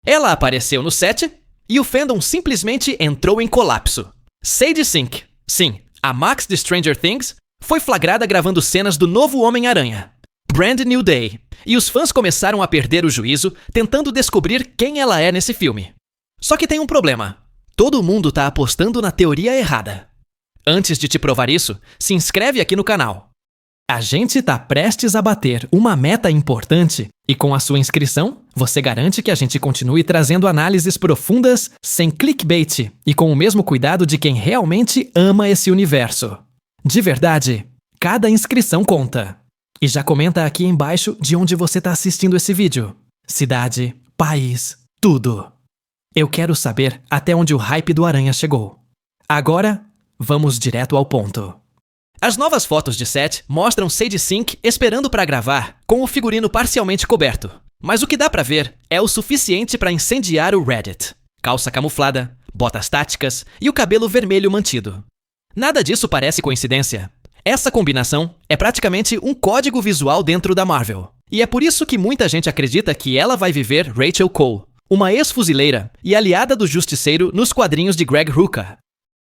Ela apareceu no set e o fandom simplesmente entrou em colapso. Sadie Sink, sim, a Max de Stranger Things, foi flagrada gravando cenas do novo Homem-Aranha, Brand New Day, e os fãs começaram a perder o juízo tentando descobrir quem ela é nesse filme. Só que tem um problema. Todo mundo tá apostando na teoria errada. Antes de te provar isso, se inscreve aqui no canal. A gente tá prestes a bater uma meta importante e com a sua inscrição, você garante que a gente continue trazendo análises profundas, sem clickbait e com o mesmo cuidado de quem realmente ama esse universo. De verdade, cada inscrição conta. E já comenta aqui embaixo de onde você tá assistindo esse vídeo. Cidade, país, tudo. Eu quero saber até onde o hype do Aranha chegou. Agora, vamos direto ao ponto. As novas fotos de set mostram Sadie Sink esperando para gravar, com o figurino parcialmente coberto. Mas o que dá para ver é o suficiente para incendiar o Reddit. Calça camuflada, botas táticas e o cabelo vermelho mantido. Nada disso parece coincidência. Essa combinação é praticamente um código visual dentro da Marvel. E é por isso que muita gente acredita que ela vai viver Rachel Cole, uma ex-fuzileira e aliada do Justiceiro nos quadrinhos de Greg Rucka.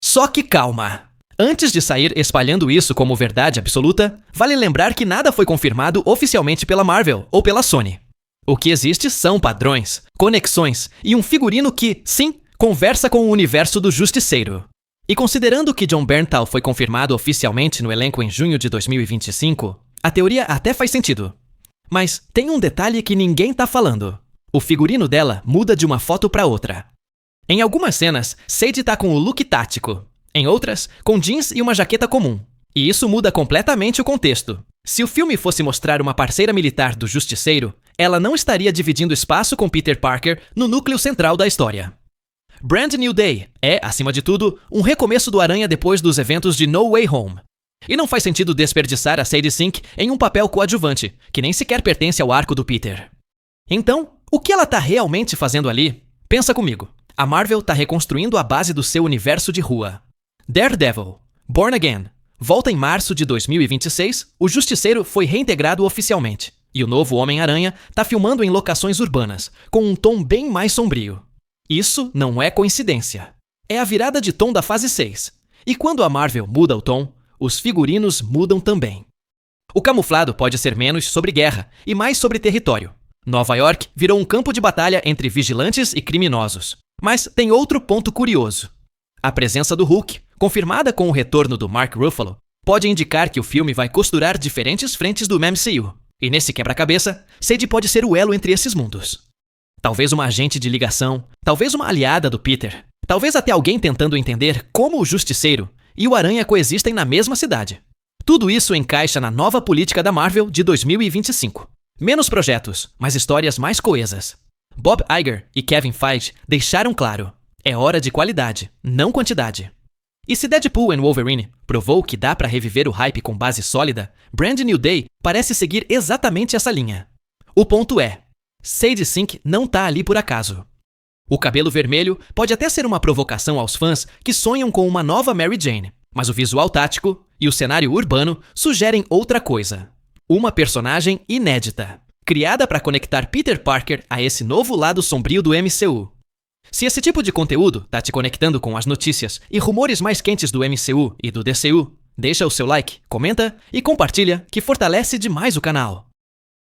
Só que calma! Antes de sair espalhando isso como verdade absoluta, vale lembrar que nada foi confirmado oficialmente pela Marvel ou pela Sony. O que existe são padrões, conexões e um figurino que, sim, conversa com o universo do Justiceiro. E considerando que Jon Bernthal foi confirmado oficialmente no elenco em junho de 2025, a teoria até faz sentido. Mas tem um detalhe que ninguém tá falando. O figurino dela muda de uma foto para outra. Em algumas cenas, Sadie tá com o look tático. Em outras, com jeans e uma jaqueta comum. E isso muda completamente o contexto. Se o filme fosse mostrar uma parceira militar do Justiceiro, ela não estaria dividindo espaço com Peter Parker no núcleo central da história. Brand New Day é, acima de tudo, um recomeço do Aranha depois dos eventos de No Way Home. E não faz sentido desperdiçar a Sadie Sink em um papel coadjuvante, que nem sequer pertence ao arco do Peter. Então, o que ela tá realmente fazendo ali? Pensa comigo. A Marvel tá reconstruindo a base do seu universo de rua. Daredevil, Born Again. Volta em março de 2026, o Justiceiro foi reintegrado oficialmente. E o novo Homem-Aranha tá filmando em locações urbanas, com um tom bem mais sombrio. Isso não é coincidência. É a virada de tom da fase 6. E quando a Marvel muda o tom, os figurinos mudam também. O camuflado pode ser menos sobre guerra e mais sobre território. Nova York virou um campo de batalha entre vigilantes e criminosos. Mas tem outro ponto curioso. A presença do Hulk, confirmada com o retorno do Mark Ruffalo, pode indicar que o filme vai costurar diferentes frentes do MCU. E nesse quebra-cabeça, Sadie pode ser o elo entre esses mundos. Talvez uma agente de ligação, talvez uma aliada do Peter, talvez até alguém tentando entender como o Justiceiro e o Aranha coexistem na mesma cidade. Tudo isso encaixa na nova política da Marvel de 2025. Menos projetos, mas histórias mais coesas. Bob Iger e Kevin Feige deixaram claro: é hora de qualidade, não quantidade. E se Deadpool e Wolverine provou que dá pra reviver o hype com base sólida, Brand New Day parece seguir exatamente essa linha. O ponto é, Sadie Sink não tá ali por acaso. O cabelo vermelho pode até ser uma provocação aos fãs que sonham com uma nova Mary Jane, mas o visual tático e o cenário urbano sugerem outra coisa. Uma personagem inédita, criada para conectar Peter Parker a esse novo lado sombrio do MCU. Se esse tipo de conteúdo tá te conectando com as notícias e rumores mais quentes do MCU e do DCU, deixa o seu like, comenta e compartilha, que fortalece demais o canal.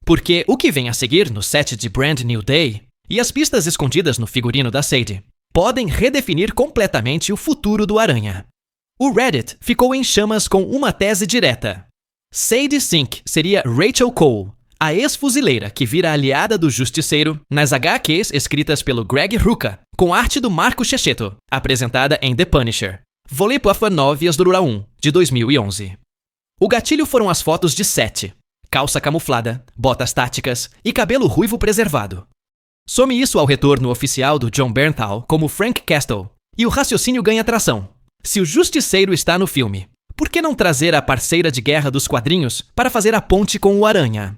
Porque o que vem a seguir no set de Brand New Day e as pistas escondidas no figurino da Sadie podem redefinir completamente o futuro do Aranha. O Reddit ficou em chamas com uma tese direta. Sadie Sink seria Rachel Cole, a ex-fuzileira que vira aliada do Justiceiro nas HQs escritas pelo Greg Rucka, com arte do Marco Checchetto, apresentada em The Punisher, Volley Puffer 9 Asdrúra 1, de 2011. O gatilho foram as fotos de set, calça camuflada, botas táticas e cabelo ruivo preservado. Some isso ao retorno oficial do Jon Bernthal como Frank Castle, e o raciocínio ganha tração. Se o Justiceiro está no filme, por que não trazer a parceira de guerra dos quadrinhos para fazer a ponte com o Aranha?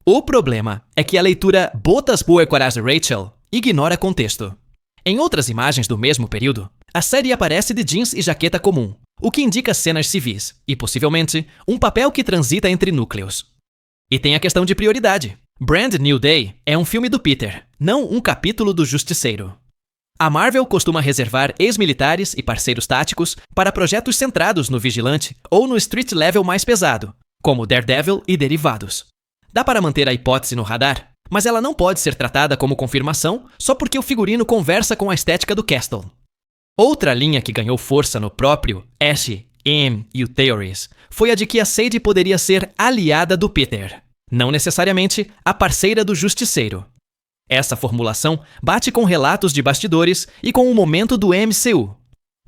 O problema é que a leitura "Botas puercoras Rachel" ignora contexto. Em outras imagens do mesmo período, a série aparece de jeans e jaqueta comum, o que indica cenas civis e, possivelmente, um papel que transita entre núcleos. E tem a questão de prioridade. Brand New Day é um filme do Peter, não um capítulo do Justiceiro. A Marvel costuma reservar ex-militares e parceiros táticos para projetos centrados no vigilante ou no street level mais pesado, como Daredevil e derivados. Dá para manter a hipótese no radar, mas ela não pode ser tratada como confirmação só porque o figurino conversa com a estética do Castle. Outra linha que ganhou força no próprio Ash, M e o Theories foi a de que a Sadie poderia ser aliada do Peter, não necessariamente a parceira do Justiceiro. Essa formulação bate com relatos de bastidores e com o momento do MCU.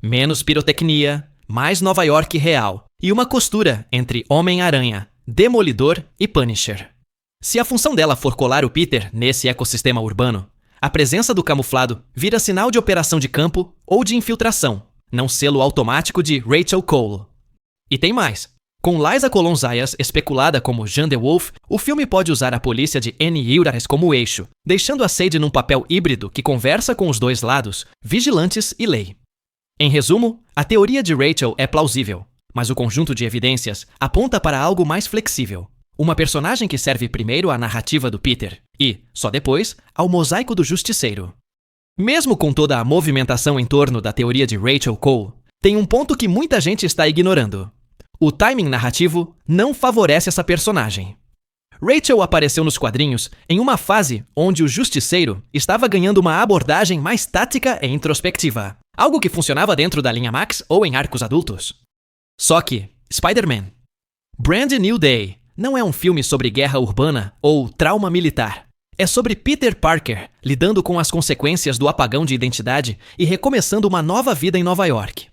Menos pirotecnia, mais Nova York real e uma costura entre Homem-Aranha, Demolidor e Punisher. Se a função dela for colar o Peter nesse ecossistema urbano, a presença do camuflado vira sinal de operação de campo ou de infiltração, não selo automático de Rachel Cole. E tem mais. Com Liza Colon-Zayas especulada como Jean the Wolf, o filme pode usar a polícia de Annie Urares como eixo, deixando a Sadie num papel híbrido que conversa com os dois lados, vigilantes e lei. Em resumo, a teoria de Rachel é plausível, mas o conjunto de evidências aponta para algo mais flexível. Uma personagem que serve primeiro à narrativa do Peter e, só depois, ao mosaico do Justiceiro. Mesmo com toda a movimentação em torno da teoria de Rachel Cole, tem um ponto que muita gente está ignorando. O timing narrativo não favorece essa personagem. Rachel apareceu nos quadrinhos em uma fase onde o Justiceiro estava ganhando uma abordagem mais tática e introspectiva, algo que funcionava dentro da linha Max ou em arcos adultos. Só que, Spider-Man. Brand New Day não é um filme sobre guerra urbana ou trauma militar. É sobre Peter Parker lidando com as consequências do apagão de identidade e recomeçando uma nova vida em Nova York.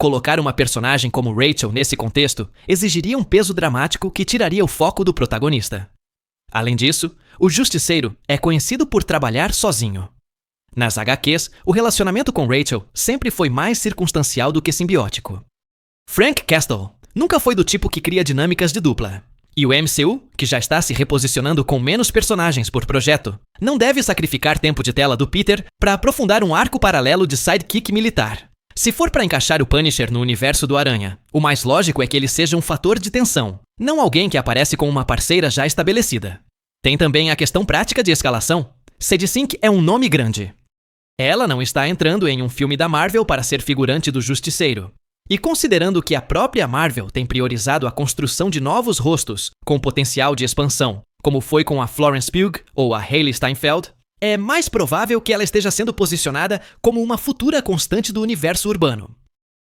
Colocar uma personagem como Rachel nesse contexto exigiria um peso dramático que tiraria o foco do protagonista. Além disso, o Justiceiro é conhecido por trabalhar sozinho. Nas HQs, o relacionamento com Rachel sempre foi mais circunstancial do que simbiótico. Frank Castle nunca foi do tipo que cria dinâmicas de dupla. E o MCU, que já está se reposicionando com menos personagens por projeto, não deve sacrificar tempo de tela do Peter para aprofundar um arco paralelo de sidekick militar. Se for para encaixar o Punisher no universo do Aranha, o mais lógico é que ele seja um fator de tensão, não alguém que aparece com uma parceira já estabelecida. Tem também a questão prática de escalação. Sadie Sink é um nome grande. Ela não está entrando em um filme da Marvel para ser figurante do Justiceiro. E considerando que a própria Marvel tem priorizado a construção de novos rostos com potencial de expansão, como foi com a Florence Pugh ou a Hailee Steinfeld, é mais provável que ela esteja sendo posicionada como uma futura constante do universo urbano.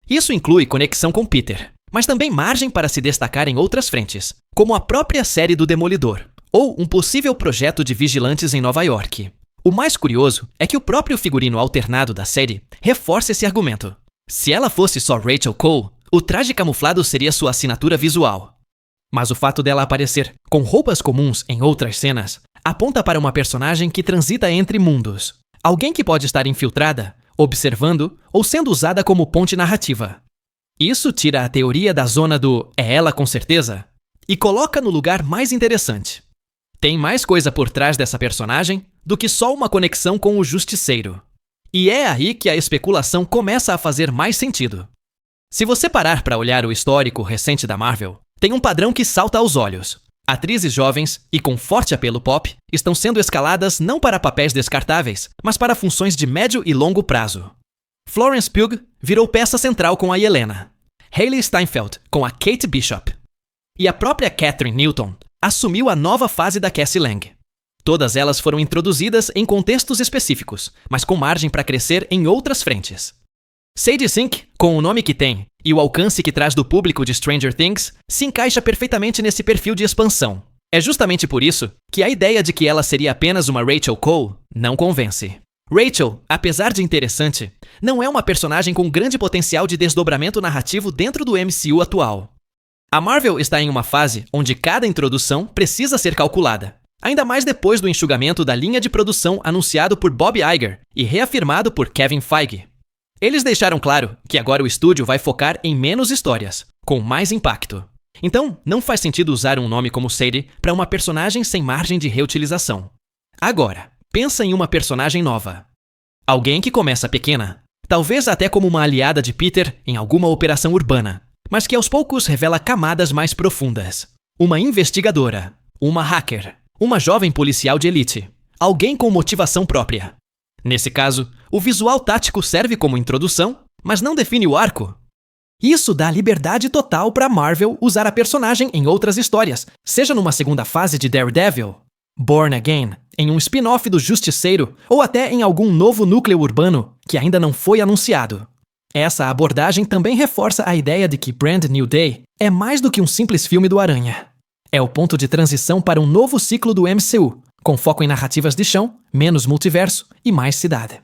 Isso inclui conexão com Peter, mas também margem para se destacar em outras frentes, como a própria série do Demolidor, ou um possível projeto de vigilantes em Nova York. O mais curioso é que o próprio figurino alternado da série reforça esse argumento. Se ela fosse só Rachel Cole, o traje camuflado seria sua assinatura visual. Mas o fato dela aparecer com roupas comuns em outras cenas aponta para uma personagem que transita entre mundos. Alguém que pode estar infiltrada, observando ou sendo usada como ponte narrativa. Isso tira a teoria da zona do "é ela com certeza" e coloca no lugar mais interessante. Tem mais coisa por trás dessa personagem do que só uma conexão com o Justiceiro. E é aí que a especulação começa a fazer mais sentido. Se você parar para olhar o histórico recente da Marvel, tem um padrão que salta aos olhos. Atrizes jovens e com forte apelo pop estão sendo escaladas não para papéis descartáveis, mas para funções de médio e longo prazo. Florence Pugh virou peça central com a Yelena, Hailee Steinfeld com a Kate Bishop, e a própria Kathryn Newton assumiu a nova fase da Cassie Lang. Todas elas foram introduzidas em contextos específicos, mas com margem para crescer em outras frentes. Sadie Sink, com o nome que tem e o alcance que traz do público de Stranger Things, se encaixa perfeitamente nesse perfil de expansão. É justamente por isso que a ideia de que ela seria apenas uma Rachel Cole não convence. Rachel, apesar de interessante, não é uma personagem com grande potencial de desdobramento narrativo dentro do MCU atual. A Marvel está em uma fase onde cada introdução precisa ser calculada. Ainda mais depois do enxugamento da linha de produção anunciado por Bob Iger e reafirmado por Kevin Feige. Eles deixaram claro que agora o estúdio vai focar em menos histórias, com mais impacto. Então, não faz sentido usar um nome como Sadie para uma personagem sem margem de reutilização. Agora, pensa em uma personagem nova. Alguém que começa pequena, talvez até como uma aliada de Peter em alguma operação urbana, mas que aos poucos revela camadas mais profundas. Uma investigadora, uma hacker, uma jovem policial de elite, alguém com motivação própria. Nesse caso, o visual tático serve como introdução, mas não define o arco. Isso dá liberdade total para Marvel usar a personagem em outras histórias, seja numa segunda fase de Daredevil, Born Again, em um spin-off do Justiceiro ou até em algum novo núcleo urbano que ainda não foi anunciado. Essa abordagem também reforça a ideia de que Brand New Day é mais do que um simples filme do Aranha. É o ponto de transição para um novo ciclo do MCU, com foco em narrativas de chão, menos multiverso e mais cidade.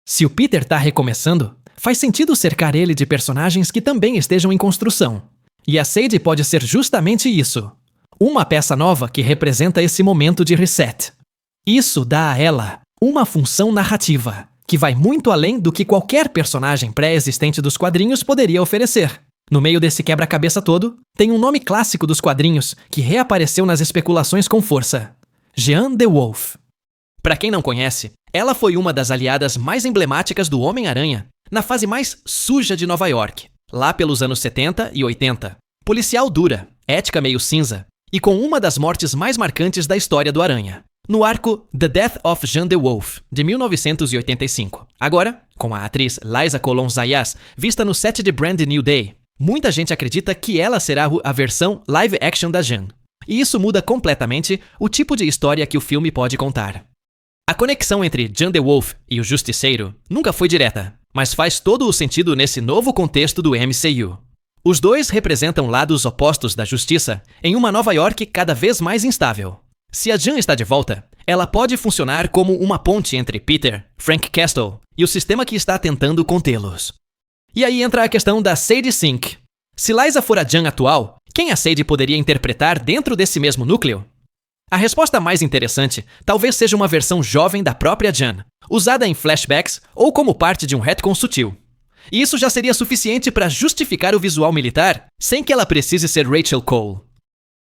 Se o Peter tá recomeçando, faz sentido cercar ele de personagens que também estejam em construção. E a Sadie pode ser justamente isso. Uma peça nova que representa esse momento de reset. Isso dá a ela uma função narrativa, que vai muito além do que qualquer personagem pré-existente dos quadrinhos poderia oferecer. No meio desse quebra-cabeça todo, tem um nome clássico dos quadrinhos que reapareceu nas especulações com força: Jean the Wolf. Para quem não conhece, ela foi uma das aliadas mais emblemáticas do Homem-Aranha na fase mais suja de Nova York, lá pelos anos 70 e 80. Policial dura, ética meio cinza, e com uma das mortes mais marcantes da história do Aranha, no arco The Death of Jean the Wolf, de 1985. Agora, com a atriz Liza Colon-Zayas vista no set de Brand New Day, muita gente acredita que ela será a versão live action da Jean. E isso muda completamente o tipo de história que o filme pode contar. A conexão entre Jean the Wolf e o Justiceiro nunca foi direta, mas faz todo o sentido nesse novo contexto do MCU. Os dois representam lados opostos da justiça em uma Nova York cada vez mais instável. Se a Jean está de volta, ela pode funcionar como uma ponte entre Peter, Frank Castle e o sistema que está tentando contê-los. E aí entra a questão da Sadie Sink. Se Liza for a Jean atual, quem a Sadie poderia interpretar dentro desse mesmo núcleo? A resposta mais interessante talvez seja uma versão jovem da própria Jean, usada em flashbacks ou como parte de um retcon sutil. E isso já seria suficiente para justificar o visual militar sem que ela precise ser Rachel Cole.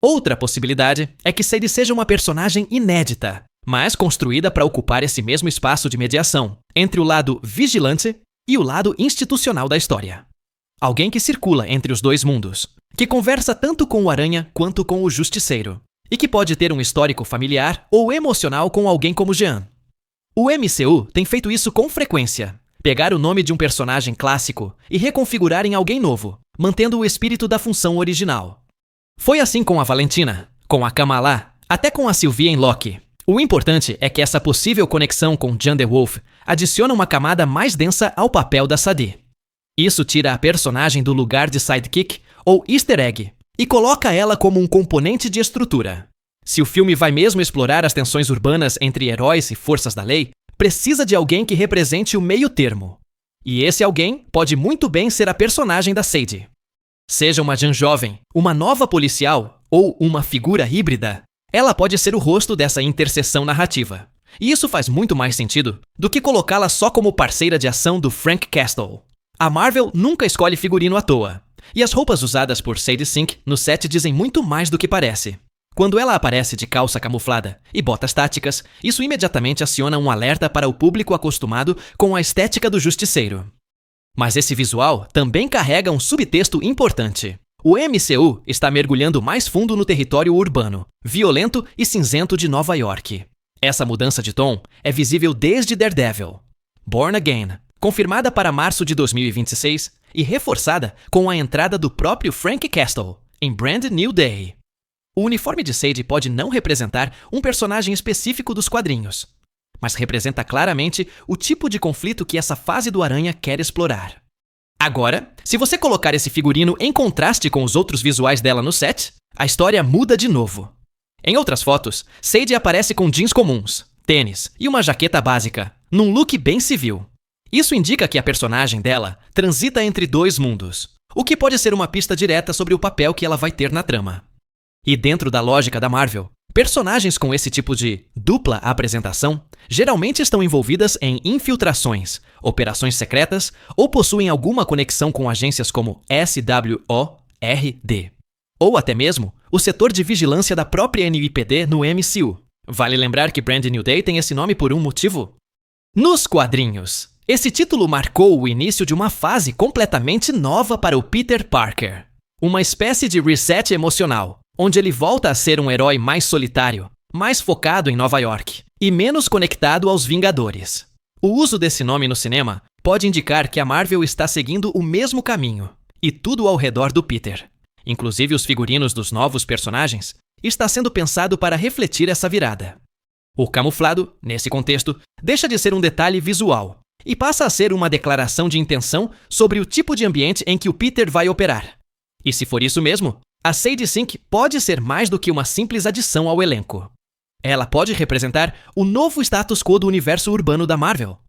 Outra possibilidade é que Sadie seja uma personagem inédita, mas construída para ocupar esse mesmo espaço de mediação entre o lado vigilante e o lado institucional da história. Alguém que circula entre os dois mundos, que conversa tanto com o Aranha quanto com o Justiceiro, e que pode ter um histórico familiar ou emocional com alguém como Jean. O MCU tem feito isso com frequência, pegar o nome de um personagem clássico e reconfigurar em alguém novo, mantendo o espírito da função original. Foi assim com a Valentina, com a Kamala, até com a Sylvie em Loki. O importante é que essa possível conexão com Jean the Wolf adiciona uma camada mais densa ao papel da Sadie. Isso tira a personagem do lugar de sidekick ou easter egg e coloca ela como um componente de estrutura. Se o filme vai mesmo explorar as tensões urbanas entre heróis e forças da lei, precisa de alguém que represente o meio termo. E esse alguém pode muito bem ser a personagem da Sadie. Seja uma Jean jovem, uma nova policial ou uma figura híbrida, ela pode ser o rosto dessa interseção narrativa. E isso faz muito mais sentido do que colocá-la só como parceira de ação do Frank Castle. A Marvel nunca escolhe figurino à toa, e as roupas usadas por Sadie Sink no set dizem muito mais do que parece. Quando ela aparece de calça camuflada e botas táticas, isso imediatamente aciona um alerta para o público acostumado com a estética do Justiceiro. Mas esse visual também carrega um subtexto importante. O MCU está mergulhando mais fundo no território urbano, violento e cinzento de Nova York. Essa mudança de tom é visível desde Daredevil, Born Again, confirmada para março de 2026 e reforçada com a entrada do próprio Frank Castle em Brand New Day. O uniforme de Sadie pode não representar um personagem específico dos quadrinhos, mas representa claramente o tipo de conflito que essa fase do Aranha quer explorar. Agora, se você colocar esse figurino em contraste com os outros visuais dela no set, a história muda de novo. Em outras fotos, Sadie aparece com jeans comuns, tênis e uma jaqueta básica, num look bem civil. Isso indica que a personagem dela transita entre dois mundos, o que pode ser uma pista direta sobre o papel que ela vai ter na trama. E dentro da lógica da Marvel, personagens com esse tipo de dupla apresentação geralmente estão envolvidas em infiltrações, operações secretas ou possuem alguma conexão com agências como SWORD, ou até mesmo o setor de vigilância da própria NYPD no MCU. Vale lembrar que Brand New Day tem esse nome por um motivo. Nos quadrinhos, esse título marcou o início de uma fase completamente nova para o Peter Parker. Uma espécie de reset emocional, onde ele volta a ser um herói mais solitário, mais focado em Nova York e menos conectado aos Vingadores. O uso desse nome no cinema pode indicar que a Marvel está seguindo o mesmo caminho, e tudo ao redor do Peter, inclusive os figurinos dos novos personagens, está sendo pensado para refletir essa virada. O camuflado, nesse contexto, deixa de ser um detalhe visual e passa a ser uma declaração de intenção sobre o tipo de ambiente em que o Peter vai operar. E se for isso mesmo, a Sadie Sink pode ser mais do que uma simples adição ao elenco. Ela pode representar o novo status quo do universo urbano da Marvel.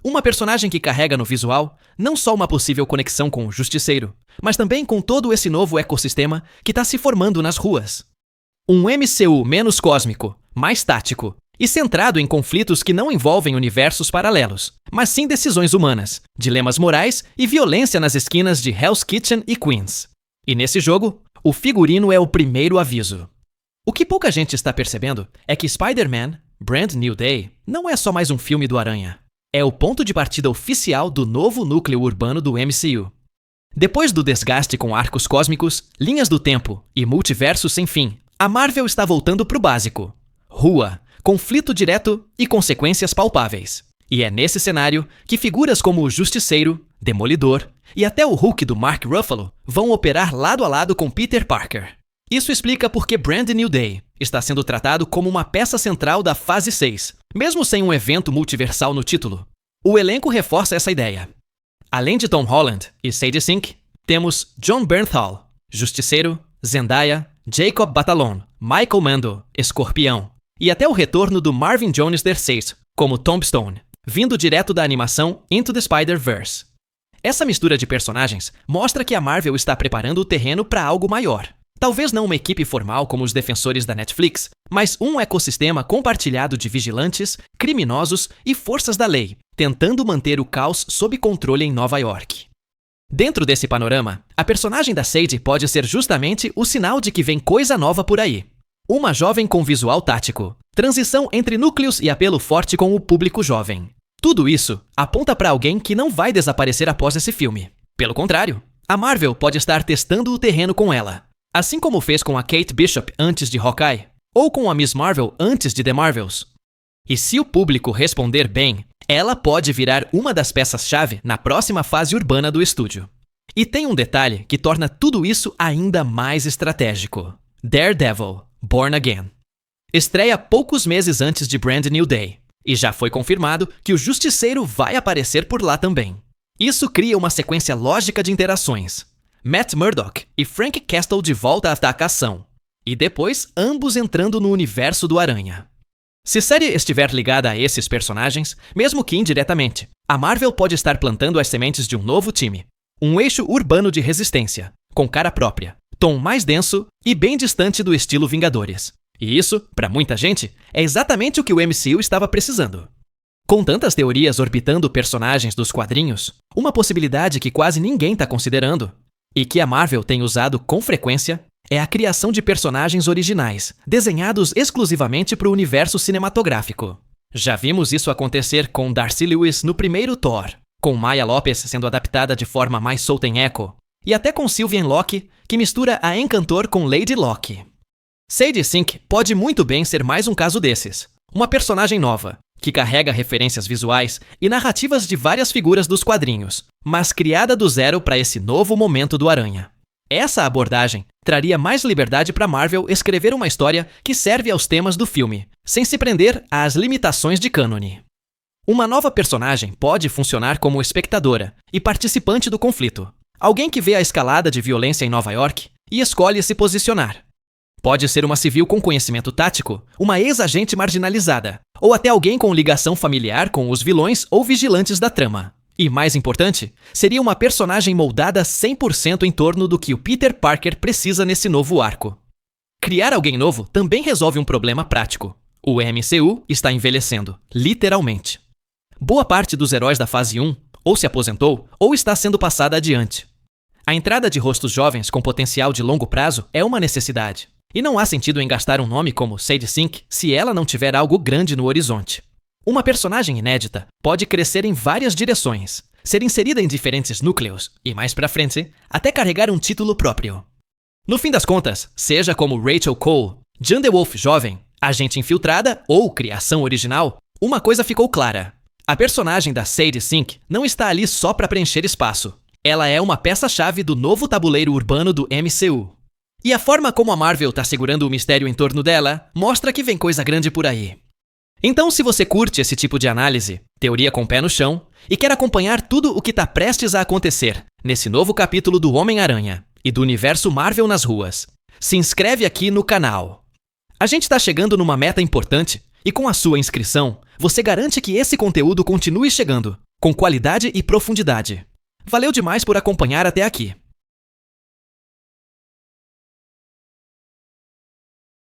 Uma personagem que carrega no visual não só uma possível conexão com o Justiceiro, mas também com todo esse novo ecossistema que está se formando nas ruas. Um MCU menos cósmico, mais tático e centrado em conflitos que não envolvem universos paralelos, mas sim decisões humanas, dilemas morais e violência nas esquinas de Hell's Kitchen e Queens. E nesse jogo, o figurino é o primeiro aviso. O que pouca gente está percebendo é que Spider-Man, Brand New Day, não é só mais um filme do Aranha. É o ponto de partida oficial do novo núcleo urbano do MCU. Depois do desgaste com arcos cósmicos, linhas do tempo e multiversos sem fim, a Marvel está voltando pro básico. Rua, conflito direto e consequências palpáveis. E é nesse cenário que figuras como o Justiceiro, Demolidor e até o Hulk do Mark Ruffalo vão operar lado a lado com Peter Parker. Isso explica por que Brand New Day está sendo tratado como uma peça central da Fase 6, mesmo sem um evento multiversal no título. O elenco reforça essa ideia. Além de Tom Holland e Sadie Sink, temos Jon Bernthal, Justiceiro, Zendaya, Jacob Batalon, Michael Mando, Escorpião, e até o retorno do Marvin Jones III como Tombstone, vindo direto da animação Into the Spider-Verse. Essa mistura de personagens mostra que a Marvel está preparando o terreno para algo maior. Talvez não uma equipe formal como os defensores da Netflix, mas um ecossistema compartilhado de vigilantes, criminosos e forças da lei, tentando manter o caos sob controle em Nova York. Dentro desse panorama, a personagem da Sadie pode ser justamente o sinal de que vem coisa nova por aí. Uma jovem com visual tático, transição entre núcleos e apelo forte com o público jovem. Tudo isso aponta para alguém que não vai desaparecer após esse filme. Pelo contrário, a Marvel pode estar testando o terreno com ela. Assim como fez com a Kate Bishop antes de Hawkeye, ou com a Miss Marvel antes de The Marvels. E se o público responder bem, ela pode virar uma das peças-chave na próxima fase urbana do estúdio. E tem um detalhe que torna tudo isso ainda mais estratégico. Daredevil, Born Again. Estreia poucos meses antes de Brand New Day, e já foi confirmado que o Justiceiro vai aparecer por lá também. Isso cria uma sequência lógica de interações. Matt Murdock e Frank Castle de volta à atacação, e depois ambos entrando no universo do Aranha. Se a série estiver ligada a esses personagens, mesmo que indiretamente, a Marvel pode estar plantando as sementes de um novo time. Um eixo urbano de resistência, com cara própria, tom mais denso e bem distante do estilo Vingadores. E isso, para muita gente, é exatamente o que o MCU estava precisando. Com tantas teorias orbitando personagens dos quadrinhos, uma possibilidade que quase ninguém está considerando, e que a Marvel tem usado com frequência, é a criação de personagens originais, desenhados exclusivamente para o universo cinematográfico. Já vimos isso acontecer com Darcy Lewis no primeiro Thor, com Maya Lopez sendo adaptada de forma mais solta em Echo, e até com Sylvian Locke, que mistura a Encantor com Lady Locke. Sadie Sink pode muito bem ser mais um caso desses. Uma personagem nova, que carrega referências visuais e narrativas de várias figuras dos quadrinhos, mas criada do zero para esse novo momento do Aranha. Essa abordagem traria mais liberdade para Marvel escrever uma história que serve aos temas do filme, sem se prender às limitações de cânone. Uma nova personagem pode funcionar como espectadora e participante do conflito. Alguém que vê a escalada de violência em Nova York e escolhe se posicionar. Pode ser uma civil com conhecimento tático, uma ex-agente marginalizada, ou até alguém com ligação familiar com os vilões ou vigilantes da trama. E mais importante, seria uma personagem moldada 100% em torno do que o Peter Parker precisa nesse novo arco. Criar alguém novo também resolve um problema prático. O MCU está envelhecendo, literalmente. Boa parte dos heróis da fase 1 ou se aposentou ou está sendo passada adiante. A entrada de rostos jovens com potencial de longo prazo é uma necessidade. E não há sentido em gastar um nome como Sadie Sink se ela não tiver algo grande no horizonte. Uma personagem inédita pode crescer em várias direções, ser inserida em diferentes núcleos e, mais pra frente, até carregar um título próprio. No fim das contas, seja como Rachel Cole, Jan DeWolf jovem, Agente infiltrada ou criação original, uma coisa ficou clara. A personagem da Sadie Sink não está ali só para preencher espaço. Ela é uma peça-chave do novo tabuleiro urbano do MCU. E a forma como a Marvel tá segurando o mistério em torno dela mostra que vem coisa grande por aí. Então, se você curte esse tipo de análise, teoria com pé no chão, e quer acompanhar tudo o que tá prestes a acontecer nesse novo capítulo do Homem-Aranha e do universo Marvel nas ruas, se inscreve aqui no canal. A gente tá chegando numa meta importante e com a sua inscrição, você garante que esse conteúdo continue chegando, com qualidade e profundidade. Valeu demais por acompanhar até aqui.